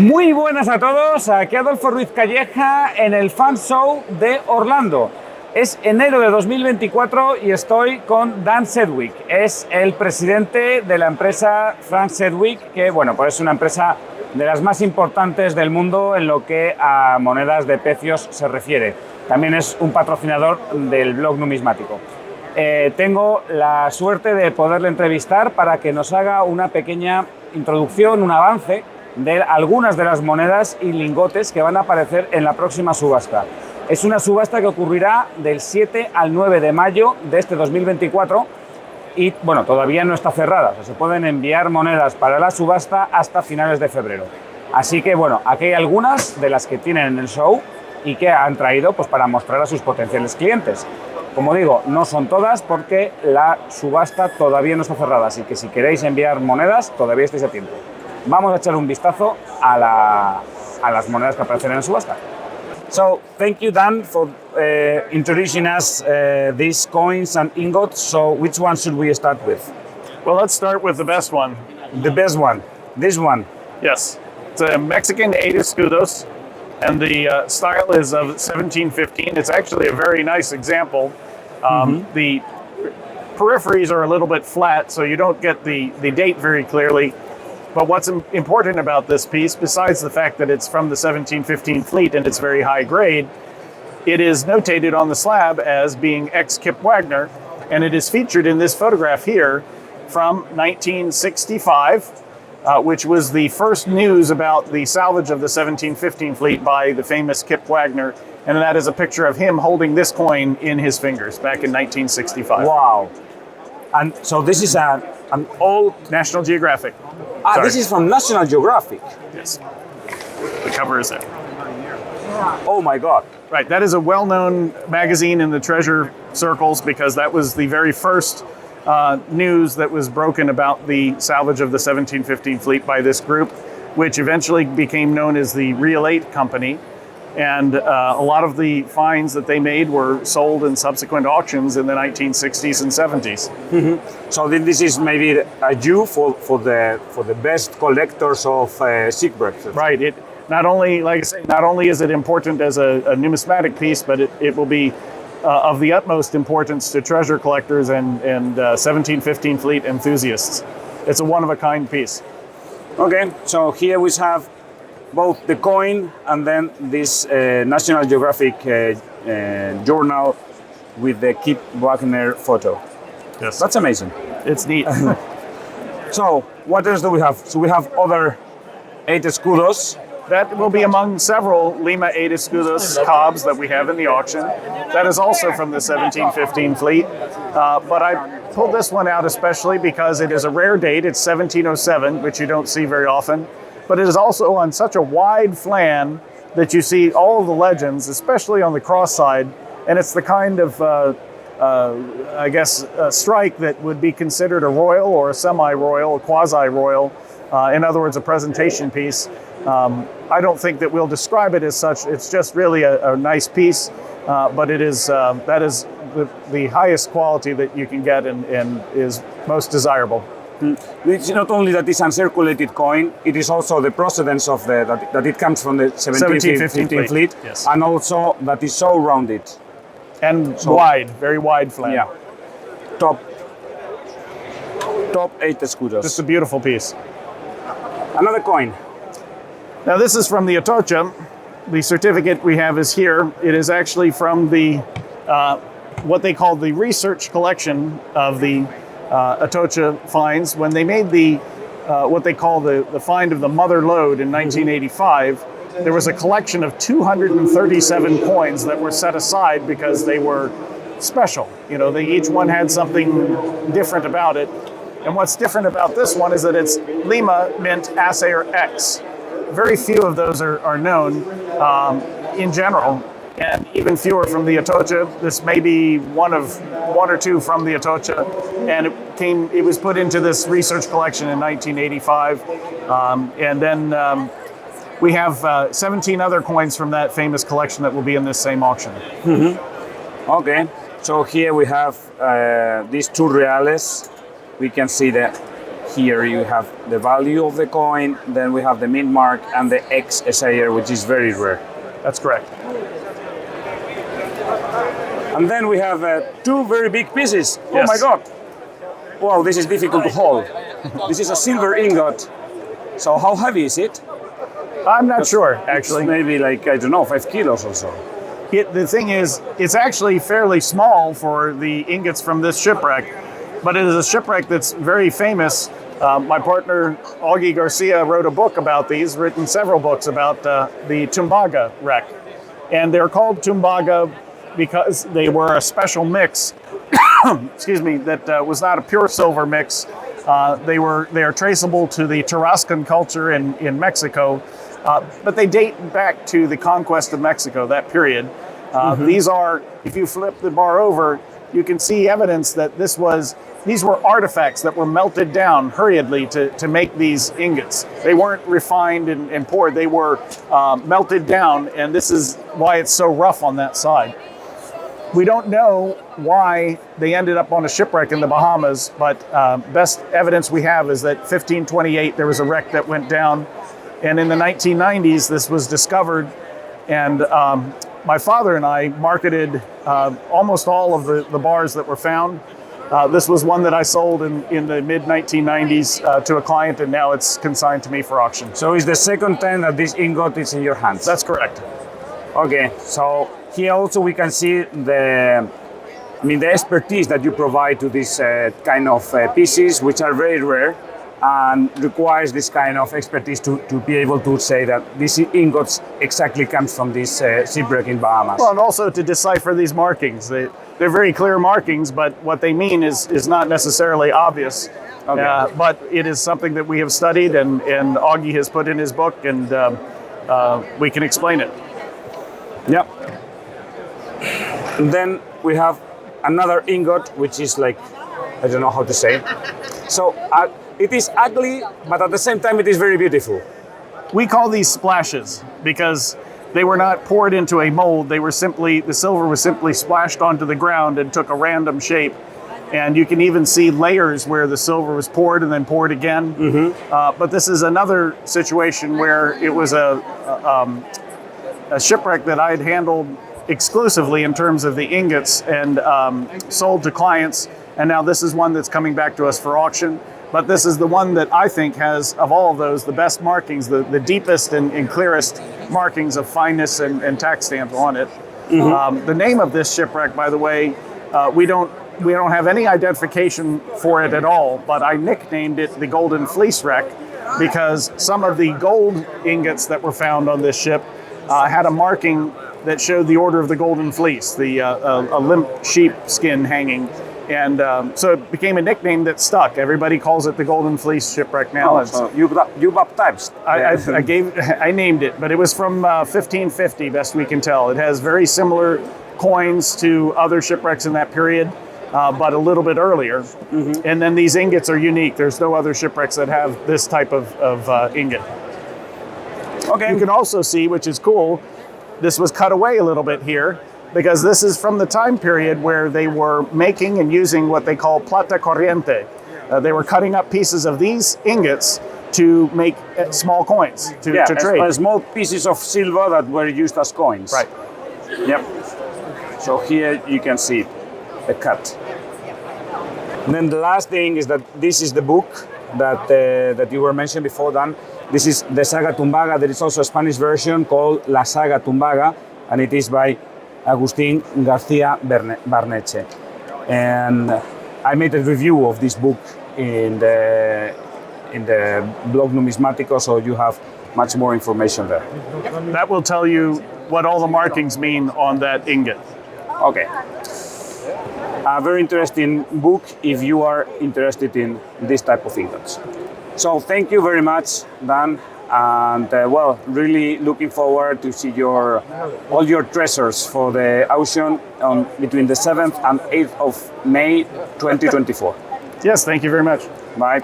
Muy buenas a todos, aquí Adolfo Ruiz Calleja en el Fan Show de Orlando. Es enero de 2024 y estoy con Dan Sedgwick. Es el presidente de la empresa Frank Sedgwick, que bueno, pues es una empresa de las más importantes del mundo en lo que a monedas de pecios se refiere. También es un patrocinador del blog numismático. Tengo la suerte de poderle entrevistar para que nos haga una pequeña introducción, un avance de algunas de las monedas y lingotes que van a aparecer en la próxima subasta. Es una subasta que ocurrirá del 7 al 9 de mayo de este 2024 y bueno, todavía no está cerrada, o sea, se pueden enviar monedas para la subasta hasta finales de febrero. Así que bueno, aquí hay algunas de las que tienen en el show y que han traído pues, para mostrar a sus potenciales clientes. Como digo, no son todas porque la subasta todavía no está cerrada, así que si queréis enviar monedas, todavía estáis a tiempo. Vamos a echar un vistazo a las monedas que aparecen en la subasta. So, thank you, Dan, for introducing us these coins and ingots. So, which one should we start with? Well, let's start with the best one. The best one, this one. Yes, it's a Mexican 8 escudos, and the style is of 1715. It's actually a very nice example. The peripheries are a little bit flat, so you don't get the date very clearly. But what's important about this piece, besides the fact that it's from the 1715 fleet and it's very high grade, it is notated on the slab as being ex-Kip Wagner, and it is featured in this photograph here from 1965, which was the first news about the salvage of the 1715 fleet by the famous Kip Wagner, and that is a picture of him holding this coin in his fingers back in 1965. Wow. And so this is an old National Geographic. Ah, this is from National Geographic. Yes. The cover is there. Oh my God. Right, that is a well-known magazine in the treasure circles because that was the very first news that was broken about the salvage of the 1715 fleet by this group, which eventually became known as the Real 8 Company. And a lot of the finds that they made were sold in subsequent auctions in the 1960s and 70s. Mm-hmm. So this is maybe a due for the best collectors of shipwrecks. Right. It not only, like I say, not only is it important as a numismatic piece, but it will be of the utmost importance to treasure collectors and 1715 fleet enthusiasts. It's a one-of-a-kind piece. Okay. So here we have both the coin and then this National Geographic journal with the Kip Wagner photo. Yes. That's amazing. It's neat. So, what else do we have? So we have other 8 escudos. That will be among several Lima 8 escudos cobs that we have in the auction. That is also from the 1715 fleet. But I pulled this one out especially because it is a rare date. It's 1707, which you don't see very often. But it is also on such a wide flan that you see all of the legends, especially on the cross side, and it's the kind of, strike that would be considered a royal or a semi-royal, a quasi-royal, in other words, a presentation piece. I don't think that we'll describe it as such. It's just really a nice piece, but it is that is the highest quality that you can get and is most desirable. It's not only that it's uncirculated coin, it is also the procedence of that it comes from the 1715 fleet, yes. And also that is so rounded. And so, wide, very wide flan. Yeah. Top 8 escudos. Just a beautiful piece. Another coin. Now this is from the Atocha. The certificate we have is here. It is actually from the what they call the research collection of the Atocha finds. When they made the what they call the find of the mother lode in 1985, there was a collection of 237 coins that were set aside because they were special. You know, each one had something different about it. And what's different about this one is that it's Lima Mint Assayer X. Very few of those are known in general, and even fewer from the Atocha. This may be one or two from the Atocha, and it was put into this research collection in 1985, and then we have 17 other coins from that famous collection that will be in this same auction. Mm-hmm. Okay, so here we have these 2 reales. We can see that here you have the value of the coin, then we have the mint mark and the X SIR, which is very rare. That's correct. And then we have two very big pieces. Yes. Oh my God. Wow, this is difficult to hold. This is a silver ingot. So how heavy is it? I'm not sure, It's actually. maybe like, I don't know, 5 kilos or so. The thing is, it's actually fairly small for the ingots from this shipwreck, but it is a shipwreck that's very famous. My partner, Augie Garcia, wrote a book about these, written several books about the Tumbaga wreck. And they're called Tumbaga because they were a special mix, excuse me, that was not a pure silver mix. They are traceable to the Tarascan culture in Mexico, but they date back to the conquest of Mexico, that period. These are, if you flip the bar over, you can see evidence that these were artifacts that were melted down hurriedly to make these ingots. They weren't refined and poured, they were melted down, and this is why it's so rough on that side. We don't know why they ended up on a shipwreck in the Bahamas, but best evidence we have is that 1528 there was a wreck that went down, and in the 1990s this was discovered, and my father and I marketed almost all of the bars that were found. This was one that I sold in the mid-1990s to a client, and now it's consigned to me for auction. So it's the second time that this ingot is in your hands. That's correct. Okay, so here also we can see the expertise that you provide to these kind of pieces, which are very rare and requires this kind of expertise to be able to say that these ingots exactly comes from this shipwreck in Bahamas. Well, and also to decipher these markings. They're very clear markings, but what they mean is not necessarily obvious. Okay. But it is something that we have studied and Augie has put in his book, and we can explain it. Yep. And then we have another ingot, which is like, I don't know how to say. So it is ugly, but at the same time it is very beautiful. We call these splashes because they were not poured into a mold. They were the silver was simply splashed onto the ground and took a random shape. And you can even see layers where the silver was poured and then poured again. But this is another situation where it was a shipwreck that I had handled exclusively in terms of the ingots and sold to clients. And now this is one that's coming back to us for auction. But this is the one that I think has, of all of those, the best markings, the deepest and clearest markings of fineness and tax stamp on it. The name of this shipwreck, by the way, we don't have any identification for it at all, but I nicknamed it the Golden Fleece Wreck because some of the gold ingots that were found on this ship had a marking that showed the Order of the Golden Fleece, a limp sheep skin hanging. And so it became a nickname that stuck. Everybody calls it the Golden Fleece Shipwreck now. So you baptized. I named it, but it was from 1550, best we can tell. It has very similar coins to other shipwrecks in that period, but a little bit earlier. And then these ingots are unique. There's no other shipwrecks that have this type of ingot. Okay. You can also see, which is cool, this was cut away a little bit here, because this is from the time period where they were making and using what they call plata corriente. They were cutting up pieces of these ingots to make small coins to trade. Small pieces of silver that were used as coins. Right. Yep. So here you can see the cut. And then the last thing is that this is the book that you were mentioning before, Dan. This is the Saga Tumbaga. There is also a Spanish version called La Saga Tumbaga, and it is by Agustín García Barneche. And I made a review of this book in the blog Numismático, so you have much more information there. That will tell you what all the markings mean on that ingot. Okay. A very interesting book if you are interested in this type of ingots. So thank you very much, Dan. And really looking forward to see all your treasures for the auction between the 7th and 8th of May 2024. Yes, thank you very much. Bye.